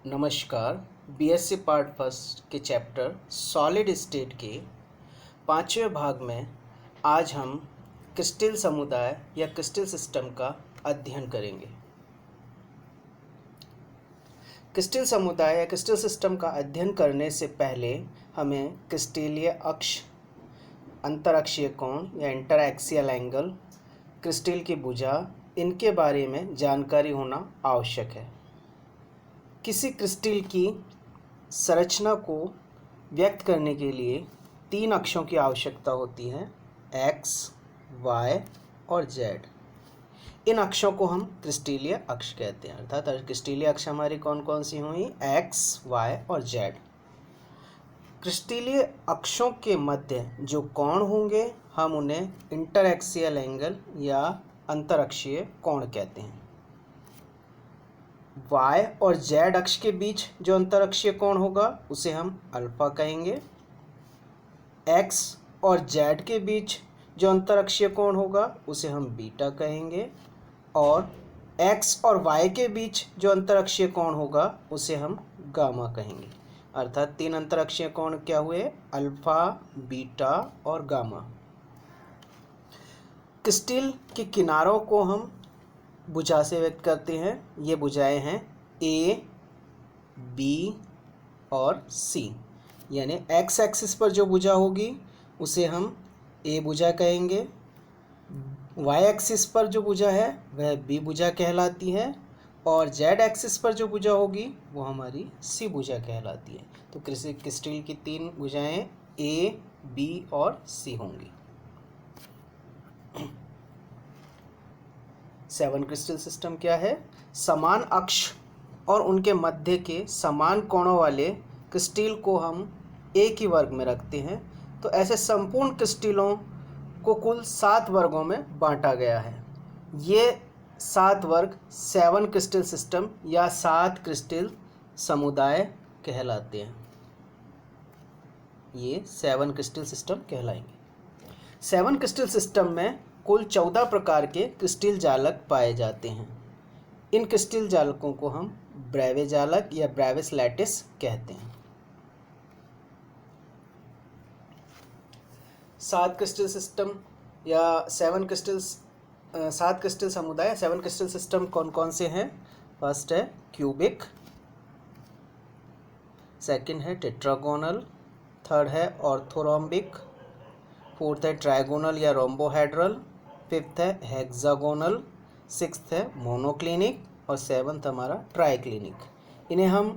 नमस्कार। BSc part first के chapter solid state के 5वें भाग में आज हम क्रिस्टल समुदाय या क्रिस्टल सिस्टम का अध्ययन करेंगे। क्रिस्टल समुदाय या क्रिस्टल सिस्टम का अध्ययन करने से पहले हमें क्रिस्टलीय अक्ष, अंतरअक्षीय कोण या इंटरएक्सियल एंगल, क्रिस्टल की भुजा, इनके बारे में जानकारी होना आवश्यक है। किसी क्रिस्टल की संरचना को व्यक्त करने के लिए 3 अक्षों की आवश्यकता होती है, एक्स, वाई और जेड। इन अक्षों को हम क्रिस्टलीय अक्ष कहते हैं। अर्थात क्रिस्टलीय अक्ष हमारी कौन कौन सी हुई? एक्स, वाई और जेड। क्रिस्टलीय अक्षों के मध्य जो कोण होंगे हम उन्हें इंटरएक्सियल एंगल या अंतरअक्षीय कोण कहते हैं। y और z अक्ष के बीच जो अंतरअक्षीय कोण होगा उसे हम अल्फा कहेंगे। x और z के बीच जो अंतरअक्षीय कोण होगा उसे हम बीटा कहेंगे। और x और y के बीच जो अंतरअक्षीय कोण होगा उसे हम गामा कहेंगे। अर्थात 3 अंतरअक्षीय कोण क्या हुए? अल्फा, बीटा और गामा। क्रिस्टल के किनारों को हम भुजा से व्यक्त करते हैं। ये भुजाएं हैं ए, बी और सी। यानी एक्स एक्सिस पर जो भुजा होगी उसे हम ए भुजा कहेंगे। वाई एक्सिस पर जो भुजा है वह बी भुजा कहलाती है। और जेड एक्सिस पर जो भुजा होगी वो हमारी सी भुजा कहलाती है। तो क्रिस्टल की 3 भुजाएं ए, बी और सी होंगी। 7 क्रिस्टल सिस्टम क्या है? समान अक्ष और उनके मध्य के समान कोणों वाले क्रिस्टल को हम एक ही वर्ग में रखते हैं। तो ऐसे संपूर्ण क्रिस्टलों को कुल 7 वर्गों में बांटा गया है। ये 7 वर्ग 7 क्रिस्टल सिस्टम या 7 क्रिस्टल समुदाय कहलाते हैं। ये 7 क्रिस्टल सिस्टम कहलाएंगे। 7 क्रिस्टल सिस्टम में कुल 14 प्रकार के क्रिस्टल जालक पाए जाते हैं। इन क्रिस्टल जालकों को हम ब्रेवे जालक या ब्रेविस लैटिस कहते हैं। 7 क्रिस्टल सिस्टम या 7 क्रिस्टल समुदाय, 7 क्रिस्टल सिस्टम कौन कौन से हैं? फर्स्ट है क्यूबिक, सेकंड है टेट्रागोनल, थर्ड है ऑर्थोरोम्बिक, फोर्थ है ट्राइगोनल या रोम्बोहेड्रल, फिफ्थ है हेक्सागोनल, सिक्स्थ है मोनोक्लिनिक और 7th हमारा ट्राइक्लिनिक। इन्हें हम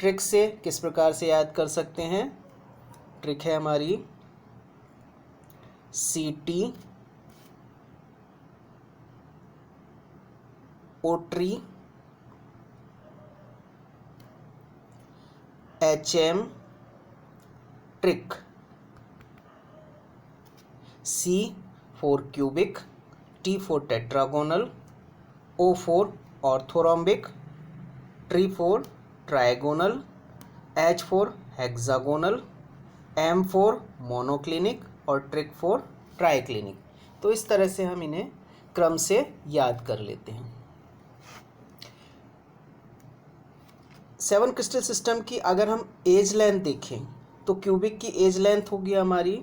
ट्रिक से किस प्रकार से याद कर सकते हैं? ट्रिक है हमारी CT, O3, HM trick. C for cubic, T for tetragonal, O for orthorhombic, T for trigonal, H for hexagonal, M for monoclinic और ट्रिक for triclinic। तो इस तरह से हम इन्हें क्रम से याद कर लेते हैं। 7 क्रिस्टल सिस्टम की अगर हम एज लेंथ देखें तो क्यूबिक की एज लेंथ होगी हमारी,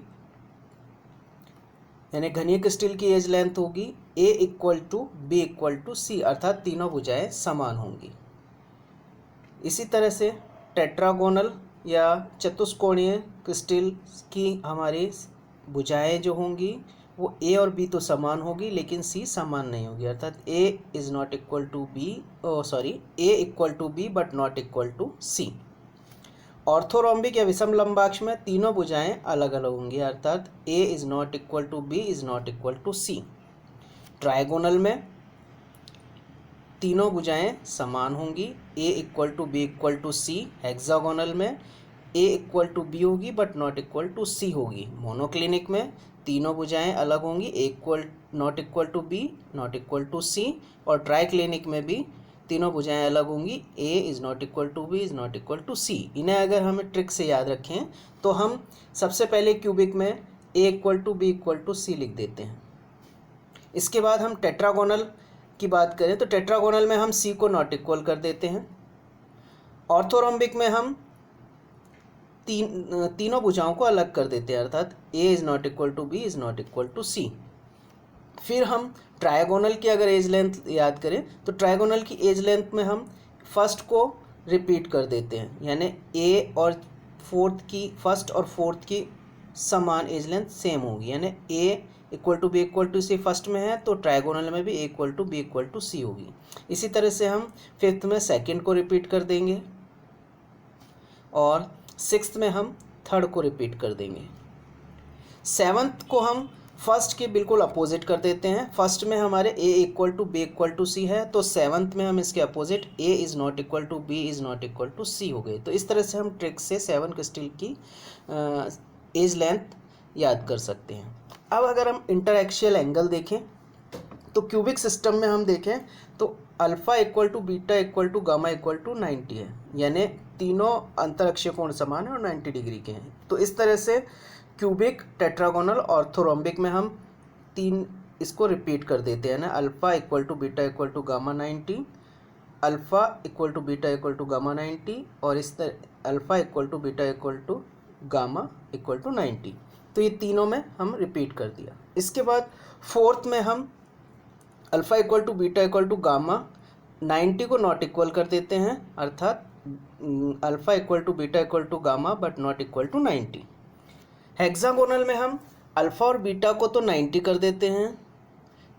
यानी घनीय क्रिस्टल की एज लेंथ होगी A = B = C, अर्थात तीनों भुजाएं समान होंगी। इसी तरह से टेट्रागोनल या चतुष्कोणीय क्रिस्टल की हमारी भुजाएं जो होंगी वो A और B तो समान होगी लेकिन C समान नहीं होगी। अर्थात A = B but not equal to C। Orthorhombic या विषम लंबाक्ष में तीनों भुजाएं अलग अलग होंगी। अर्थात A ≠ B ≠ C। ट्राइगोनल में तीनों भुजाएं समान होंगी, A = B = C। हेक्सागोनल में A = B होगी but not equal to C होगी। मोनोक्लिनिक में तीनों भुजाएं अलग होंगी, A ≠ B ≠ C। और ट्राइक्लिनिक में भी तीनों भुजाएं अलग होंगी, A ≠ B ≠ C। इन्हें अगर हमें ट्रिक से याद रखें तो हम सबसे पहले क्यूबिक में A = B = C लिख देते हैं। इसके बाद हम टेट्रागोनल की बात करें तो टेट्रागोनल में हम C को नॉट इक्वल कर देते हैं ऑर्थोरोम्बिक में हम तीनों भुजाओं को अलग कर देते हैं, अर्थात a is not equal to B is not equal to c. फिर हम ट्रायगोनल की अगर एज लेंथ याद करें तो ट्रायगोनल की एज लेंथ में हम फर्स्ट को रिपीट कर देते हैं, यानी ए और फर्स्ट और फोर्थ की समान एज लेंथ सेम होगी, यानी a equal to b equal to c first में है तो ट्रायगोनल में भी a equal to b equal to c होगी। इसी तरह से हम फिफ्थ में सेकंड को रिपीट कर देंगे और सिक्स्थ में हम थर्ड को रिपीट कर देंगे। सेवन्थ को हम फर्स्ट के बिल्कुल अपोजिट कर देते हैं। फर्स्ट में हमारे a equal to b equal to c है तो सेवन्थ में हम इसके opposite a is not equal to B is not equal to c हो गए। तो इस तरह से हम ट्रिक से 7 क्रिस्टल की एज लेंथ याद कर सकते हैं। अब अगर हम इंटरएक्शियल एंगल देखें तो क्यूबिक सिस्टम में हम देखें तो alpha equal to beta equal to gamma equal to 90 है, यानी तीनों अंतरअक्षीय कोण समान है और 90 डिग्री के हैं। तो इस तरह से क्यूबिक, टेट्रागोनल, ऑर्थोरोम्बिक में हम तीन इसको रिपीट कर देते हैं ना, alpha equal to beta equal to gamma 90, alpha equal to beta equal to gamma 90 और इस तरह alpha equal to beta equal to gamma equal to 90। तो ये तीनों में हम रिपीट कर दिया। इसके बाद फोर्थ में हम alpha equal to beta equal to gamma 90 को नॉट इक्वल कर देते हैं, अर्थात alpha equal to beta equal to gamma but not equal to 90। Hexagonal में हम अल्फ़ा और बीटा को तो 90 कर देते हैं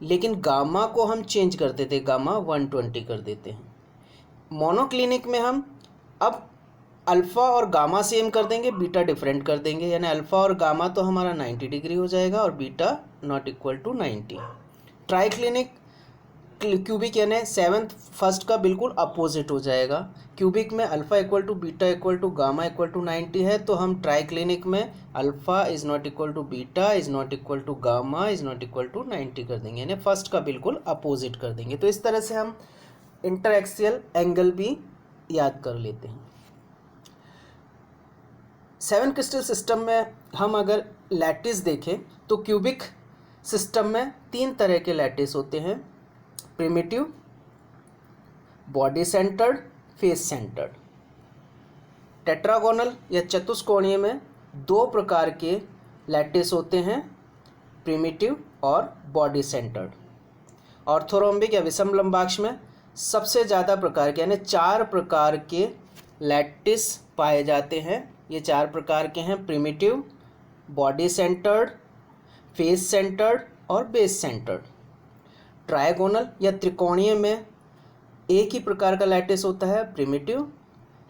लेकिन गामा को हम चेंज कर देते हैं, गामा 120 कर देते हैं। मोनोक्लिनिक में हम अब अल्फ़ा और गामा सेम कर देंगे, बीटा डिफरेंट कर देंगे, यानी अल्फ़ा और गामा तो हमारा 90 डिग्री हो जाएगा और beta not equal to 90। Triclinic cubic यानी सेवन्थ फर्स्ट का बिल्कुल अपोजिट हो जाएगा। क्यूबिक में alpha equal to beta equal to gamma equal to 90 है तो हम ट्राइक्लिनिक में alpha is not equal to beta is not equal to gamma is not equal to 90 कर देंगे, यानी फर्स्ट का बिल्कुल अपोजिट कर देंगे। तो इस तरह से हम इंटरएक्सियल एंगल भी याद कर लेते हैं। 7 क्रिस्टल सिस्टम में हम अगर लैटिस देखें तो क्यूबिक सिस्टम में 3 तरह के लैटिस होते हैं, primitive, body centred, face centred. Tetragonal या चतुष्कोणीय में 2 प्रकार के लैटिस होते हैं, प्रिमिटिव और बॉडी सेंटर्ड। ऑर्थोरोम्बिक या विषम लंबाक्ष में सबसे ज़्यादा प्रकार के यानी 4 प्रकार के लैटिस पाए जाते हैं। ये 4 प्रकार के हैं, primitive, body centred, face centred और बेस सेंटर्ड। ट्रायगोनल या त्रिकोणीय में एक ही प्रकार का लैटिस होता है, प्रिमिटिव।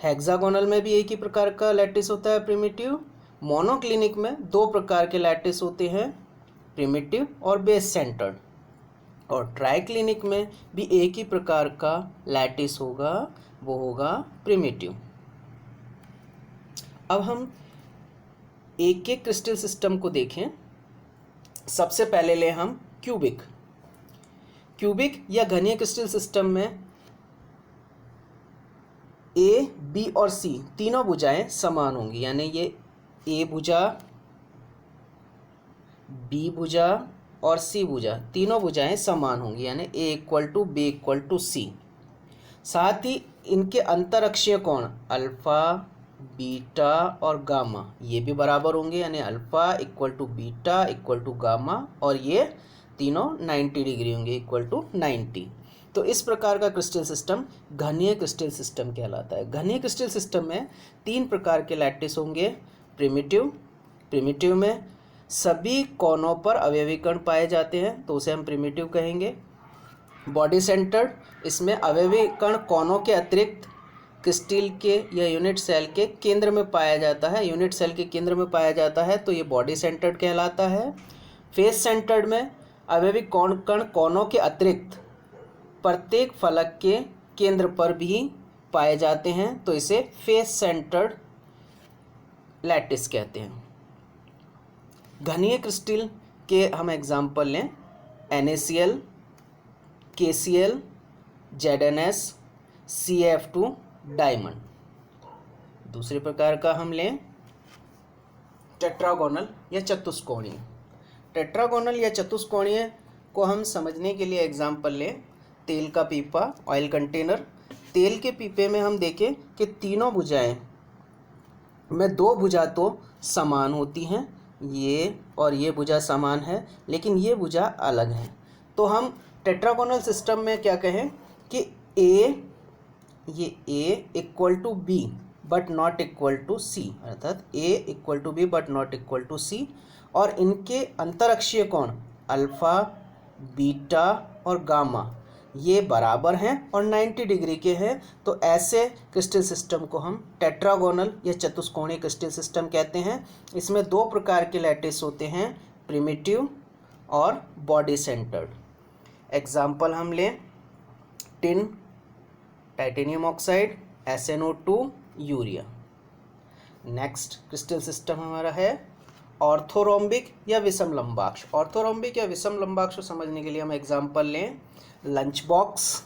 हेक्सागोनल में भी एक ही प्रकार का लैटिस होता है, प्रिमिटिव। मोनोक्लिनिक में 2 प्रकार के लैटिस होते हैं, प्रिमिटिव और बेस सेंटर्ड। और ट्राइक्लिनिक में भी एक ही प्रकार का लैटिस होगा, वो होगा प्रिमिटिव। अब हम एक एक क्रिस्टल सिस्टम को देखें। सबसे पहले ले हम क्यूबिक। क्यूबिक या घनीय क्रिस्टल सिस्टम में ए, बी और सी तीनों भुजाएं समान होंगी, यानी ये ए भुजा, बी भुजा और सी भुजा तीनों भुजाएं समान होंगी, यानी a equal to b equal to सी। साथ ही इनके अंतरअक्षीय कोण अल्फ़ा, बीटा और गामा ये भी बराबर होंगे, यानी alpha equal to beta equal to gamma और ये तीनों 90 डिग्री होंगे, इक्वल टू 90। तो इस प्रकार का क्रिस्टल सिस्टम घनीय क्रिस्टल सिस्टम कहलाता है। घनीय क्रिस्टल सिस्टम में 3 प्रकार के लैटिस होंगे, प्रिमिटिव में सभी कोनों पर अवयवी कण पाए जाते हैं तो उसे हम प्रिमिटिव कहेंगे। बॉडी सेंटर्ड, इसमें अवयवी कण कोनों के अतिरिक्त क्रिस्टल के या यूनिट सेल के केंद्र में पाया जाता है, यूनिट सेल के केंद्र में पाया जाता है तो ये बॉडी सेंटर्ड कहलाता है। फेस सेंटर्ड में अवयवी कण कोनों के अतिरिक्त प्रत्येक फलक के केंद्र पर भी पाए जाते हैं तो इसे फेस सेंटर्ड लैटिस कहते हैं। घनीय क्रिस्टल के हम एग्जाम्पल लें, NaCl, KCl, ZnS, CF2 diamond. दूसरे प्रकार का हम लें टेट्रागोनल या चतुष्कोणीय। टेट्रागोनल या चतुष्कोणीय को हम समझने के लिए एग्जाम्पल लें, तेल का पीपा, ऑयल कंटेनर। तेल के पीपे में हम देखें कि तीनों भुजाएं में दो भुजा तो समान होती हैं, ये और ये भुजा समान है, लेकिन ये भुजा अलग है। तो हम टेट्रागोनल सिस्टम में क्या कहें कि ये A equal to B but not equal to C, अर्थात A equal to B but not equal to C, और इनके अंतरअक्षीय कोण अल्फ़ा, बीटा और गामा ये बराबर हैं और 90 डिग्री के हैं। तो ऐसे क्रिस्टल सिस्टम को हम टेट्रागोनल या चतुष्कोणीय क्रिस्टल सिस्टम कहते हैं। इसमें दो प्रकार के लैटिस होते हैं, प्रिमिटिव और बॉडी सेंटर्ड। एग्जाम्पल हम लें tin, titanium oxide, SnO2, urea. Next crystal system हमारा है ऑर्थोरोम्बिक या विषम लंबाक्ष। ऑर्थोरोम्बिक या विषम लंबाक्ष को समझने के लिए हम एग्जाम्पल लें लंच बॉक्स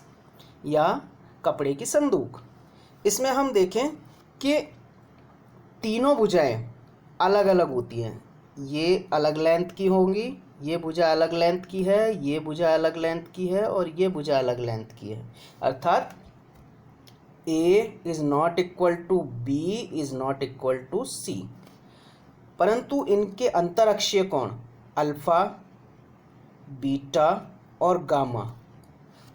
या कपड़े की संदूक। इसमें हम देखें कि तीनों भुजाएं अलग अलग होती हैं, ये अलग लेंथ की होंगी, ये भुजा अलग लेंथ की है, ये भुजा अलग लेंथ की है और ये भुजा अलग लेंथ की है। अर्थात A is not equal to B is not equal to C, परंतु इनके अंतरअक्षीय कोण अल्फ़ा, बीटा और गामा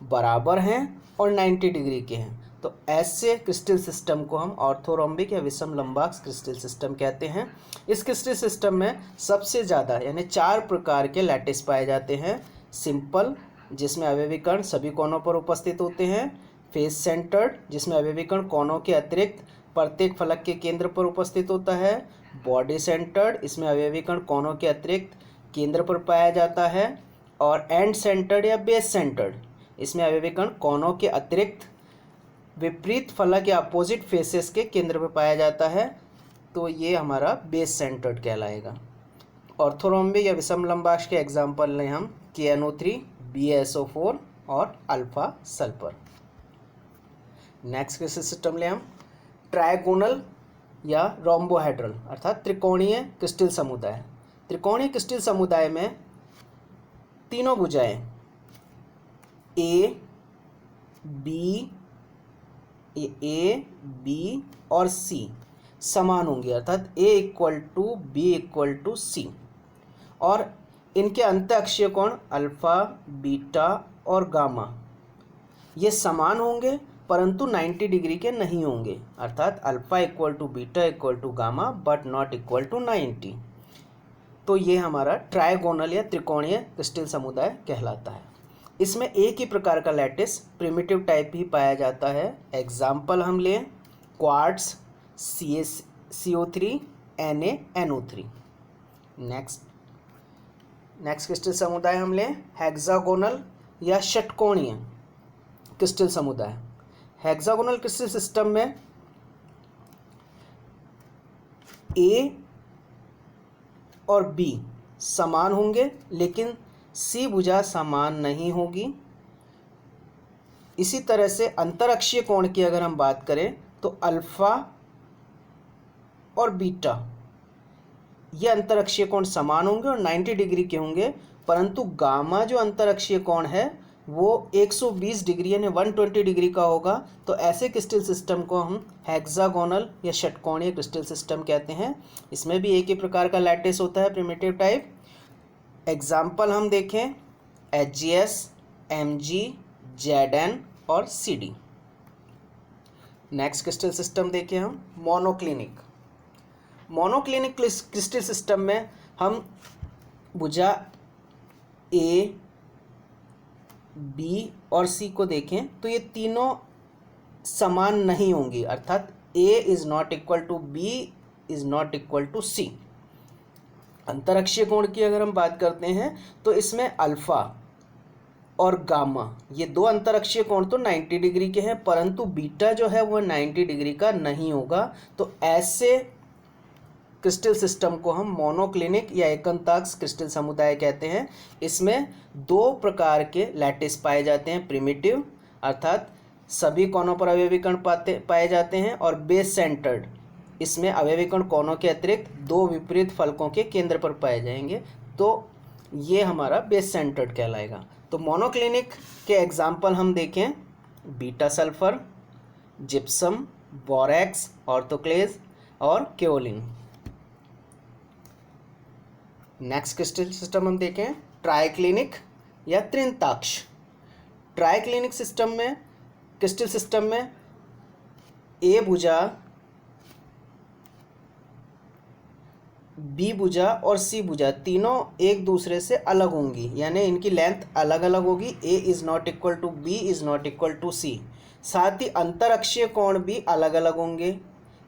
बराबर हैं और 90 डिग्री के हैं। तो ऐसे क्रिस्टल सिस्टम को हम ऑर्थोरोम्बिक या विषम लंबाक्ष क्रिस्टल सिस्टम कहते हैं। इस क्रिस्टल सिस्टम में सबसे ज़्यादा यानी 4 प्रकार के लैटिस पाए जाते हैं। सिंपल, जिसमें अवयवी कण सभी कोनों पर उपस्थित होते हैं। फेस सेंटर्ड, जिसमें अवयवी कण कोनों के अतिरिक्त प्रत्येक फलक के केंद्र पर उपस्थित होता है। बॉडी सेंटर्ड, इसमें अवयवी कण कोनों के अतिरिक्त केंद्र पर पाया जाता है। और एंड सेंटर्ड या बेस सेंटर्ड, इसमें अवयवी कण कोनों के अतिरिक्त विपरीत फलक या अपोजिट फेसेस के केंद्र पर पाया जाता है। तो ये हमारा बेस सेंटर्ड कहलाएगा। ऑर्थोरोम्बिक या विषम लंबाक्ष के एग्जाम्पल लें हम KNO3, BaSO4 और alpha sulphur. Next crystal system लें हम ट्राइगोनल या रोम्बोहेड्रल, अर्थात त्रिकोणीय क्रिस्टल समुदाय। त्रिकोणीय क्रिस्टल समुदाय में तीनों भुजाएं ए, बी और सी समान होंगी, अर्थात A equal to B equal to C, और इनके अंतःअक्षीय कोण अल्फ़ा, बीटा और गामा ये समान होंगे परंतु 90 डिग्री के नहीं होंगे, अर्थात alpha equal to beta equal to gamma but not equal to 90। तो ये हमारा ट्राइगोनल या त्रिकोणीय क्रिस्टल समुदाय कहलाता है। इसमें एक ही प्रकार का लैटिस प्रिमिटिव टाइप ही पाया जाता है। एग्जाम्पल हम लें quartz, CO3, NaNO3। Next crystal समुदाय हम लें हेक्सागोनल या षटकोणीय क्रिस्टल समुदाय। हेक्सागोनल क्रिस्टल सिस्टम में A और B समान होंगे लेकिन C भुजा समान नहीं होगी। इसी तरह से अंतरअक्षीय कोण की अगर हम बात करें तो अल्फ़ा और बीटा ये अंतरअक्षीय कोण समान होंगे और 90 डिग्री के होंगे, परंतु गामा जो अंतरअक्षीय कोण है वो 120 डिग्री यानी 120 डिग्री का होगा। तो ऐसे क्रिस्टल सिस्टम को हम हेक्सागोनल या षटकोणीय क्रिस्टल सिस्टम कहते हैं। इसमें भी एक ही प्रकार का लैटिस होता है, प्रिमिटिव टाइप। एग्जाम्पल हम देखें HGS, Mg, Zn और CD। नेक्स्ट क्रिस्टल सिस्टम देखें हम मोनोक्लिनिक। मोनोक्लिनिक क्रिस्टल सिस्टम में हम भुजा A, B और C को देखें तो ये तीनों समान नहीं होंगी, अर्थात A is not equal to B is not equal to C। अंतरअक्षीय कोण की अगर हम बात करते हैं तो इसमें अल्फ़ा और गामा ये दो अंतरअक्षीय कोण तो 90 डिग्री के हैं, परंतु बीटा जो है वो 90 डिग्री का नहीं होगा। तो ऐसे क्रिस्टल सिस्टम को हम मोनोक्लिनिक या एकंताक्ष क्रिस्टल समुदाय कहते हैं। इसमें दो प्रकार के लैटिस पाए जाते हैं, प्रिमिटिव अर्थात सभी कोनों पर अवयवी कण पाए जाते हैं, और बेस सेंटर्ड इसमें अवयवी कण कोनों के अतिरिक्त दो विपरीत फलकों के केंद्र पर पाए जाएंगे। तो ये हमारा बेस सेंटर्ड कहलाएगा। तो मोनोक्लिनिक के एग्जाम्पल हम देखें बीटा सल्फर, जिप्सम, बोरेक्स, ऑर्थोक्लेज और केओलिन। नेक्स्ट क्रिस्टल सिस्टम हम देखें ट्राइक्लिनिक या त्रिंताक्ष। ट्राइक्लिनिक सिस्टम में, क्रिस्टल सिस्टम में ए भुजा, बी भुजा और सी भुजा तीनों एक दूसरे से अलग होंगी, यानी इनकी लेंथ अलग अलग होगी। A is not equal to B is not equal to सी। साथ ही अंतरअक्षीय कोण भी अलग अलग होंगे,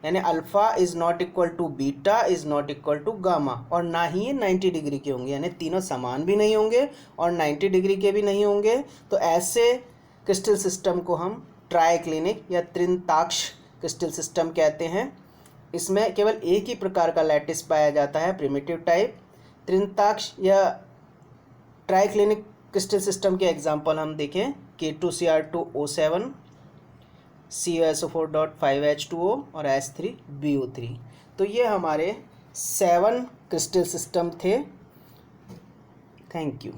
यानी alpha is not equal to beta is not equal to gamma, और ना ही ये 90 डिग्री के होंगे, यानी तीनों समान भी नहीं होंगे और 90 डिग्री के भी नहीं होंगे। तो ऐसे क्रिस्टल सिस्टम को हम ट्राइक्लिनिक या त्रिंताक्ष क्रिस्टल सिस्टम कहते हैं। इसमें केवल एक ही प्रकार का लैटिस पाया जाता है, प्रिमिटिव टाइप। त्रिंताक्ष या ट्राइक्लिनिक क्रिस्टल सिस्टम के एग्जांपल हम देखें K2Cr2O7, CuSO4.5H2O और H3BO3। तो ये हमारे 7 क्रिस्टल सिस्टम थे। Thank you.